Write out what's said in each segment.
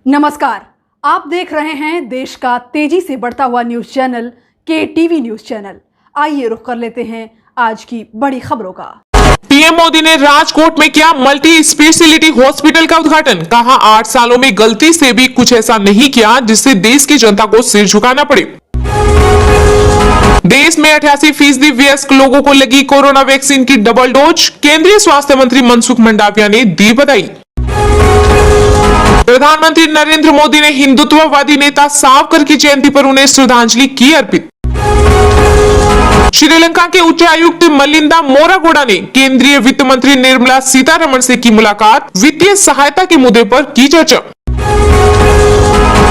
नमस्कार, आप देख रहे हैं देश का तेजी से बढ़ता हुआ news channel KTV news channel. आइए रुख कर लेते हैं आज की बड़ी खबरों का। पीएम मोदी ने राजकोट में किया मल्टी स्पेशलिटी हॉस्पिटल का उद्घाटन। कहा 8 सालों में गलती से भी कुछ ऐसा नहीं किया जिससे देश की जनता को सिर झुकाना पड़े। देश में 88% वयस्क लोगों को लगी कोरोना वैक्सीन की डबल डोज। केंद्रीय स्वास्थ्य मंत्री मनसुख मंडाविया ने दी बधाई। प्रधानमंत्री नरेंद्र मोदी ने हिंदुत्ववादी नेता सावरकर की जयंती पर उन्हें श्रद्धांजलि की अर्पित। श्रीलंका के उच्चायुक्त मलिंदा मोरागोडा ने केंद्रीय वित्त मंत्री निर्मला सीतारमण से की मुलाकात। वित्तीय सहायता के मुद्दे पर की चर्चा।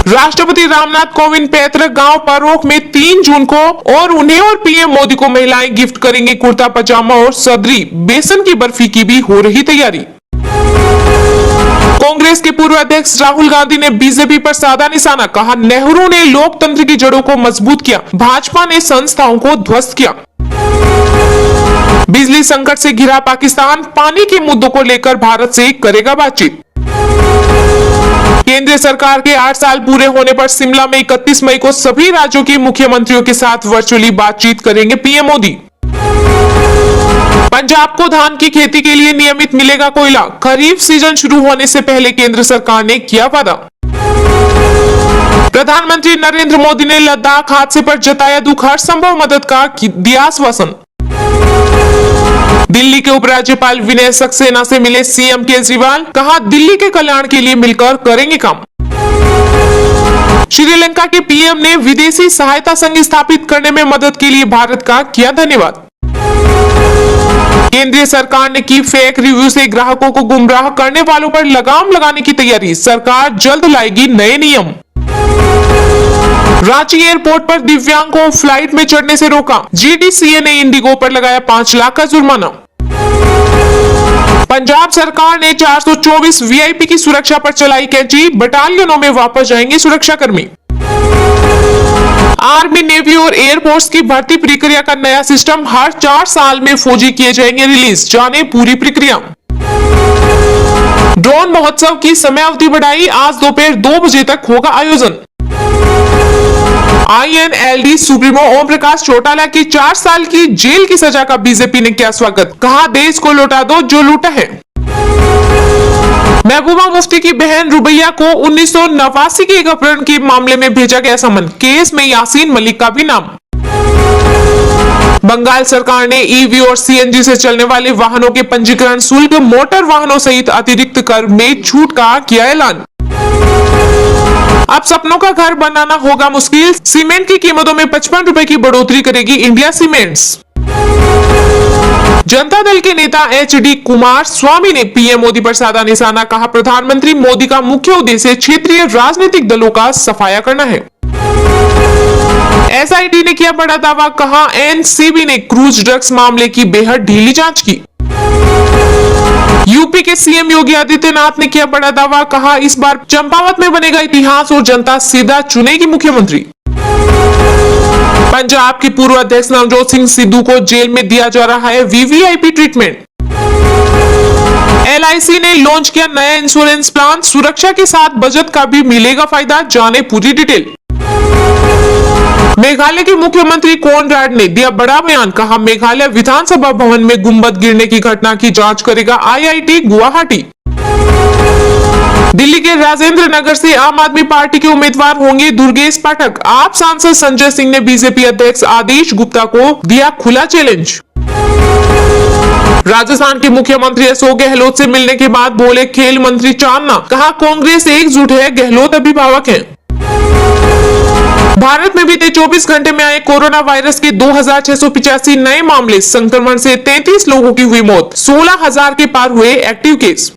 राष्ट्रपति रामनाथ कोविंद पैतृक गांव परोख में 3 जून को और उन्हें और पीएम मोदी को महिलाएं गिफ्ट करेंगे कुर्ता पजामा और सदरी। बेसन की बर्फी की भी हो रही तैयारी। कांग्रेस के पूर्व अध्यक्ष राहुल गांधी ने बीजेपी पर साधा निशाना। कहा नेहरू ने लोकतंत्र की जड़ों को मजबूत किया, भाजपा ने संस्थाओं को ध्वस्त किया। बिजली संकट से घिरा पाकिस्तान, पानी के मुद्दों को लेकर भारत से करेगा बातचीत। केंद्र सरकार के 8 साल पूरे होने पर शिमला में 31 मई को सभी राज्यों के मुख्यमंत्रियों के साथ वर्चुअली बातचीत करेंगे पीएम मोदी। पंजाब को धान की खेती के लिए नियमित मिलेगा कोयला। खरीफ सीजन शुरू होने से पहले केंद्र सरकार ने किया वादा। प्रधानमंत्री नरेंद्र मोदी ने लद्दाख हादसे पर जताया दुख, हर संभव मदद का दिया आश्वासन। दिल्ली के उपराज्यपाल विनय सक्सेना से मिले सीएम केजरीवाल। कहा दिल्ली के कल्याण के लिए मिलकर करेंगे काम। श्रीलंका के पीएम ने विदेशी सहायता संघ स्थापित करने में मदद के लिए भारत का किया धन्यवाद। केंद्रीय सरकार ने की फेक रिव्यू से ग्राहकों को गुमराह करने वालों पर लगाम लगाने की तैयारी। सरकार जल्द लाएगी नए नियम। रांची एयरपोर्ट पर दिव्यांग को फ्लाइट में चढ़ने से रोका। GDCA ने इंडिगो पर लगाया 5 लाख का जुर्माना। पंजाब सरकार ने 424 VIP की सुरक्षा पर चलाई कैंची। बटालियनों में वापस जाएंगे सुरक्षाकर्मी। आर्मी, नेवी और एयरफोर्स की भर्ती प्रक्रिया का नया सिस्टम। हर 4 साल में फौजी किए जाएंगे रिलीज। जाने पूरी प्रक्रिया। ड्रोन महोत्सव की समय अवधि बढ़ाई। आज दोपहर 2 बजे तक होगा आयोजन। INLD सुप्रीमो ओम प्रकाश चौटाला की 4 साल की जेल की सजा का बीजेपी ने किया स्वागत। कहा देश को लौटा दो जो लूटा है। महबूबा मुफ्ती की बहन रुबैया को 1989 के एक अपहरण के मामले में भेजा गया समन। केस में यासीन मलिक का भी नाम। बंगाल सरकार ने EV और CNG से चलने वाले वाहनों के पंजीकरण शुल्क, मोटर वाहनों सहित अतिरिक्त कर में छूट का किया ऐलान। अब सपनों का घर बनाना होगा मुश्किल। सीमेंट की कीमतों में 55 रुपए की बढ़ोतरी करेगी इंडिया सीमेंट्स। जनता दल के नेता HD कुमार स्वामी ने पीएम मोदी पर साधा निशाना। कहा प्रधानमंत्री मोदी का मुख्य उद्देश्य क्षेत्रीय राजनीतिक दलों का सफाया करना है। SIT ने किया बड़ा दावा। कहा NCB ने क्रूज ड्रग्स मामले की बेहद ढीली जांच की। यूपी के सीएम योगी आदित्यनाथ ने किया बड़ा दावा। कहा इस बार चंपावत में बनेगा इतिहास और जनता सीधा चुनेगी मुख्यमंत्री। पंजाब के पूर्व अध्यक्ष नवजोत सिंह सिद्धू को जेल में दिया जा रहा है VVIP ट्रीटमेंट। LIC ने लॉन्च किया नया इंश्योरेंस प्लान। सुरक्षा के साथ बचत का भी मिलेगा फायदा। जाने पूरी डिटेल। मेघालय के मुख्यमंत्री कोनराड ने दिया बड़ा बयान। कहा मेघालय विधानसभा भवन में गुंबद गिरने की घटना की जांच करेगा IIT गुवाहाटी। दिल्ली के राजेंद्र नगर से आम आदमी पार्टी के उम्मीदवार होंगे दुर्गेश पाठक। आप सांसद संजय सिंह ने बीजेपी अध्यक्ष आदेश गुप्ता को दिया खुला चैलेंज। राजस्थान के मुख्यमंत्री अशोक गहलोत से मिलने के बाद बोले खेल मंत्री चांदना। कहा कांग्रेस एकजुट है, गहलोत अभिभावक हैं। भारत में बीते 24 घंटे में आए कोरोना वायरस के 2685 नए मामले। संक्रमण से 33 लोगों की हुई मौत। 16,000 के पार हुए एक्टिव केस।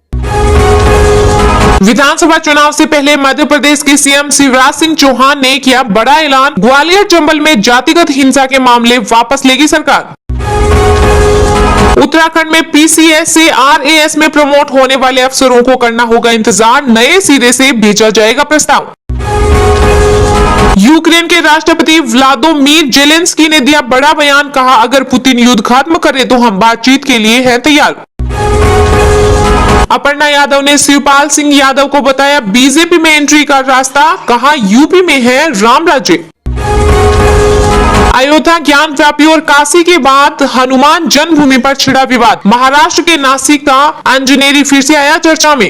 विधानसभा चुनाव से पहले मध्य प्रदेश के सीएम शिवराज सिंह चौहान ने किया बड़ा ऐलान। ग्वालियर चंबल में जातिगत हिंसा के मामले वापस लेगी सरकार। उत्तराखंड में PCS से RAS में प्रमोट होने वाले अफसरों को करना होगा इंतजार। नए सिरे से भेजा जाएगा प्रस्ताव। यूक्रेन के राष्ट्रपति व्लादिमीर जेलेंस्की ने दिया बड़ा बयान। कहा अगर पुतिन युद्ध खत्म करे तो हम बातचीत के लिए हैं तैयार। अपर्णा यादव ने शिवपाल सिंह यादव को बताया बीजेपी में एंट्री का रास्ता, कहा यूपी में है राम राज्य। अयोध्या, ज्ञान व्यापी और काशी के बाद हनुमान जन्मभूमि पर छिड़ा विवाद। महाराष्ट्र के नासिक का अंजनेरी फिर से आया चर्चा में।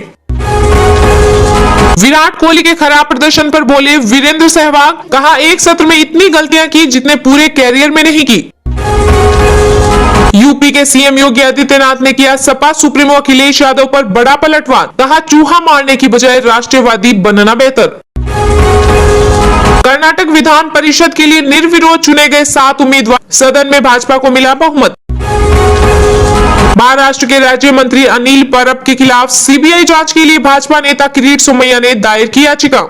विराट कोहली के खराब प्रदर्शन पर बोले वीरेंद्र सहवाग, कहा एक सत्र में इतनी गलतियां की जितने पूरे कैरियर में नहीं की। यूपी के सीएम योगी आदित्यनाथ ने किया सपा सुप्रीमो अखिलेश यादव पर बड़ा पलटवार, कहा चूहा मारने की बजाय राष्ट्रवादी बनना बेहतर। कर्नाटक विधान परिषद के लिए निर्विरोध चुने गए 7 उम्मीदवार, सदन में भाजपा को मिला बहुमत। महाराष्ट्र के राज्य मंत्री अनिल परब के खिलाफ सीबीआई जांच के लिए भाजपा नेता किरीट सोमैया ने दायर की याचिका।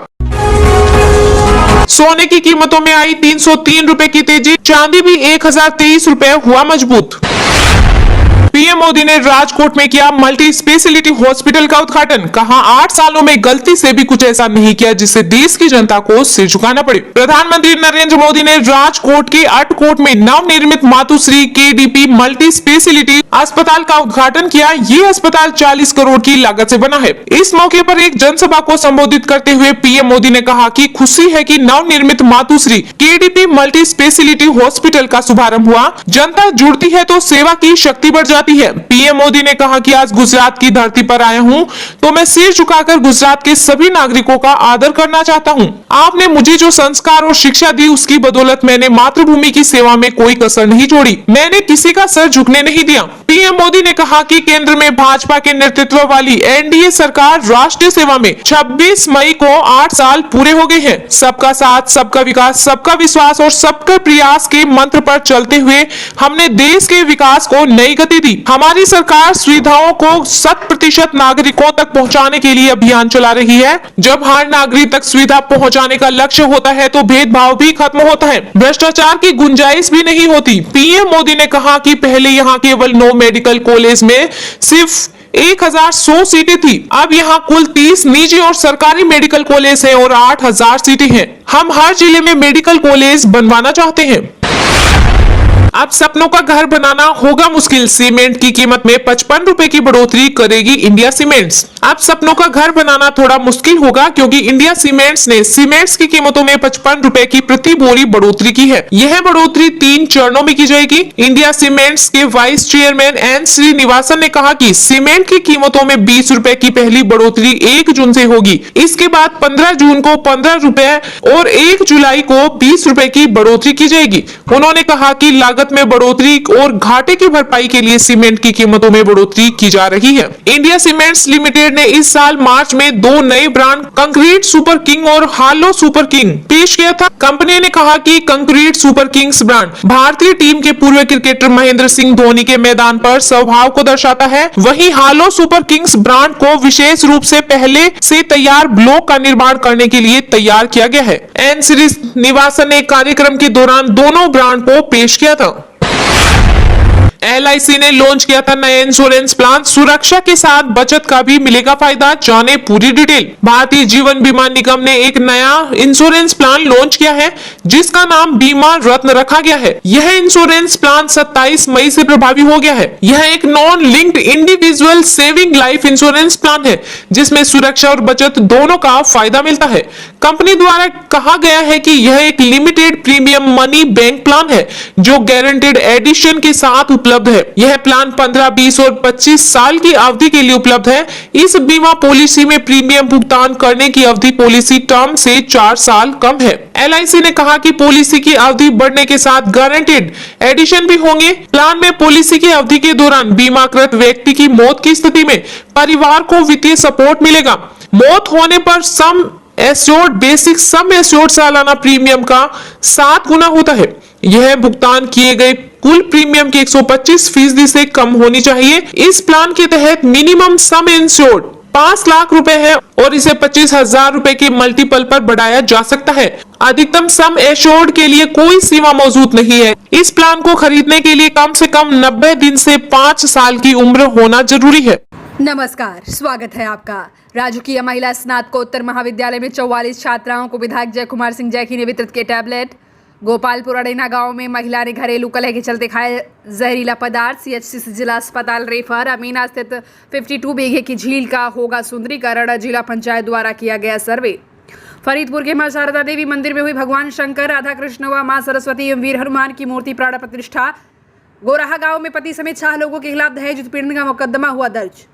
सोने की कीमतों में आई 303 रुपए की तेजी, चांदी भी 1023 रुपए हुआ मजबूत। पीएम मोदी ने राजकोट में किया मल्टी स्पेशलिटी हॉस्पिटल का उद्घाटन, कहा 8 सालों में गलती से भी कुछ ऐसा नहीं किया जिससे देश की जनता को सिर झुकाना पड़े। प्रधानमंत्री नरेंद्र मोदी ने राजकोट के अटकोट में नवनिर्मित मातुश्री केडीपी मल्टी स्पेशलिटी अस्पताल का उद्घाटन किया। ये अस्पताल 40 करोड़ की लागत से बना है। इस मौके पर एक जनसभा को संबोधित करते हुए पीएम मोदी ने कहा कि खुशी है कि नवनिर्मित मातुश्री केडीपी मल्टी स्पेशलिटी हॉस्पिटल का शुभारंभ हुआ। जनता जुड़ती है तो सेवा की शक्ति बढ़ जाती है। पीएम मोदी ने कहा कि आज गुजरात की धरती पर आया हूं तो मैं सिर झुकाकर गुजरात के सभी नागरिकों का आदर करना चाहता हूं। आपने मुझे जो संस्कार और शिक्षा दी उसकी बदौलत मैंने मातृभूमि की सेवा में कोई कसर नहीं छोड़ी। मैंने किसी का सर झुकने नहीं दिया। पीएम मोदी ने कहा कि केंद्र में भाजपा के नेतृत्व वाली एनडीए सरकार राष्ट्रीय सेवा में 26 मई को 8 साल पूरे हो गए हैं। सबका साथ, सबका विकास, सबका विश्वास और सबका प्रयास के मंत्र पर चलते हुए हमने देश के विकास को नई गति दी। हमारी सरकार सुविधाओं को 100% नागरिकों तक पहुंचाने के लिए अभियान चला रही है। जब हर नागरिक तक सुविधा पहुंचाने का लक्ष्य होता है तो भेदभाव भी खत्म होता है, भ्रष्टाचार की गुंजाइश भी नहीं होती। पीएम मोदी ने कहा कि पहले यहाँ केवल 9 मेडिकल कॉलेज में सिर्फ 1100 सीटें थी, अब यहाँ कुल 30 निजी और सरकारी मेडिकल कॉलेज हैं और 8000 सीटें हैं। हम हर जिले में मेडिकल कॉलेज बनवाना चाहते हैं। अब सपनों का घर बनाना होगा मुश्किल, सीमेंट की कीमत में 55 रुपए की बढ़ोतरी करेगी इंडिया सीमेंट्स। अब सपनों का घर बनाना थोड़ा मुश्किल होगा क्योंकि इंडिया सीमेंट्स ने सीमेंट्स की कीमतों में 55 रुपए की प्रति बोरी बढ़ोतरी की है। यह बढ़ोतरी 3 चरणों में की जाएगी। इंडिया सीमेंट्स के वाइस चेयरमैन एन श्रीनिवासन ने कहा कि सीमेंट की कीमतों में 20 रुपए की पहली बढ़ोतरी 1 जून से होगी। इसके बाद 15 जून को 15 रुपए और 1 जुलाई को 20 रुपए की बढ़ोतरी की जाएगी। उन्होंने कहा कि लागत में बढ़ोतरी और घाटे की भरपाई के लिए सीमेंट की कीमतों में बढ़ोतरी की जा रही है। इंडिया सीमेंट्स लिमिटेड ने इस साल मार्च में 2 नए ब्रांड कंक्रीट सुपर किंग और हालो सुपर किंग पेश किया था। कंपनी ने कहा कि कंक्रीट सुपर किंग्स ब्रांड भारतीय टीम के पूर्व क्रिकेटर महेंद्र सिंह धोनी के मैदान पर स्वभाव को दर्शाता है, वहीं हालो सुपर किंग्स ब्रांड को विशेष रूप से पहले से तैयार ब्लॉक का निर्माण करने के लिए तैयार किया गया है। एन श्रीनिवासन ने कार्यक्रम के दौरान दोनों ब्रांड को पेश किया था। LIC ने लॉन्च किया था नया इंश्योरेंस प्लान, सुरक्षा के साथ बचत का भी मिलेगा फायदा, जाने पूरी डिटेल। भारतीय जीवन बीमा निगम ने एक नया इंश्योरेंस प्लान लॉन्च किया है जिसका नाम बीमा रत्न रखा गया है। यह इंश्योरेंस प्लान 27 मई से प्रभावी हो गया है। यह एक non linked individual saving life insurance plan है जिसमें सुरक्षा और बचत दोनों का फायदा मिलता है। कंपनी द्वारा कहा गया है कि यह एक limited premium money bank plan है जो गारंटेड एडिशन के साथ उपलब्ध है। यह प्लान 15, 20 और 25 साल की अवधि के लिए उपलब्ध है। इस बीमा पॉलिसी में प्रीमियम भुगतान करने की अवधि पॉलिसी टर्म से 4 साल कम है। LIC ने कहा कि पॉलिसी की अवधि बढ़ने के साथ गारंटेड एडिशन भी होंगे। प्लान में पॉलिसी की अवधि के दौरान बीमाकृत व्यक्ति की मौत की स्थिति में परिवार को वित्तीय सपोर्ट मिलेगा। मौत होने पर sum assured basic sum assured सालाना प्रीमियम का 7 गुना होता है। यह भुगतान किए गए कुल प्रीमियम के 125% से कम होनी चाहिए। इस प्लान के तहत मिनिमम सम इंश्योर्ड 5 लाख रुपए है और इसे 25,000 रुपए के मल्टीपल पर बढ़ाया जा सकता है। अधिकतम सम एश्योर्ड के लिए कोई सीमा मौजूद नहीं है। इस प्लान को खरीदने के लिए कम से कम 90 दिन से 5 साल की उम्र होना जरूरी है। नमस्कार, स्वागत है आपका। राजकीय महिला स्नातकोत्तर महाविद्यालय में 44 छात्राओं को विधायक जय कुमार सिंह जैकी ने वितरित किए टैबलेट। गोपालपुर अडेना गांव में महिला ने घरेलू कलह के चलते खाया जहरीला पदार्थ, सीएचसी से जिला अस्पताल रेफर। अमीना स्थित 52 बीघे की झील का होगा सुंदरीकरण, जिला पंचायत द्वारा किया गया सर्वे। फरीदपुर के मां शारदा देवी मंदिर में हुई भगवान शंकर, राधा कृष्ण व मां सरस्वती एवं वीर हनुमान की मूर्ति प्राण प्रतिष्ठा। गोराहा गांव में पति समेत 6 लोगों के खिलाफ दहेज उत्पीड़न का मुकदमा हुआ दर्ज।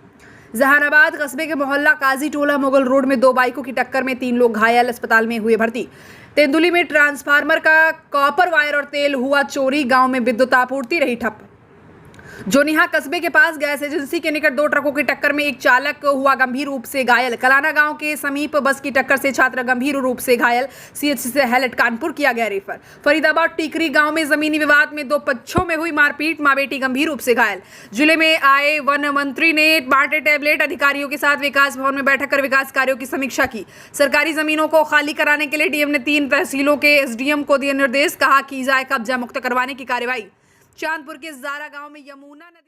जहानाबाद कस्बे के मोहल्ला काजी टोला मुगल रोड में 2 बाइकों की टक्कर में 3 लोग घायल, अस्पताल में हुए भर्ती। तेंदुली में ट्रांसफार्मर का कॉपर वायर और तेल हुआ चोरी, गांव में विद्युत आपूर्ति रही ठप। जोनिहा कस्बे के पास गैस एजेंसी के निकट 2 ट्रकों की टक्कर में एक चालक हुआ गंभीर रूप से घायल। कलाना गांव के समीप बस की टक्कर से छात्र गंभीर रूप से घायल, सीएचसी से हेलट कानपुर किया गया रेफर। फरीदाबाद टीकरी गांव में जमीनी विवाद में 2 पक्षों में हुई मारपीट, मां बेटी गंभीर रूप से घायल। जिले में आए वन मंत्री ने बांटे टैबलेट, अधिकारियों के साथ विकास भवन में बैठक कर विकास कार्यों की समीक्षा की। सरकारी जमीनों को खाली कराने के लिए डीएम ने 3 तहसीलों के एसडीएम को दिए निर्देश, कहा की जाए कब्जा मुक्त करवाने की कार्रवाई। चांदपुर के जारा गांव में यमुना नदी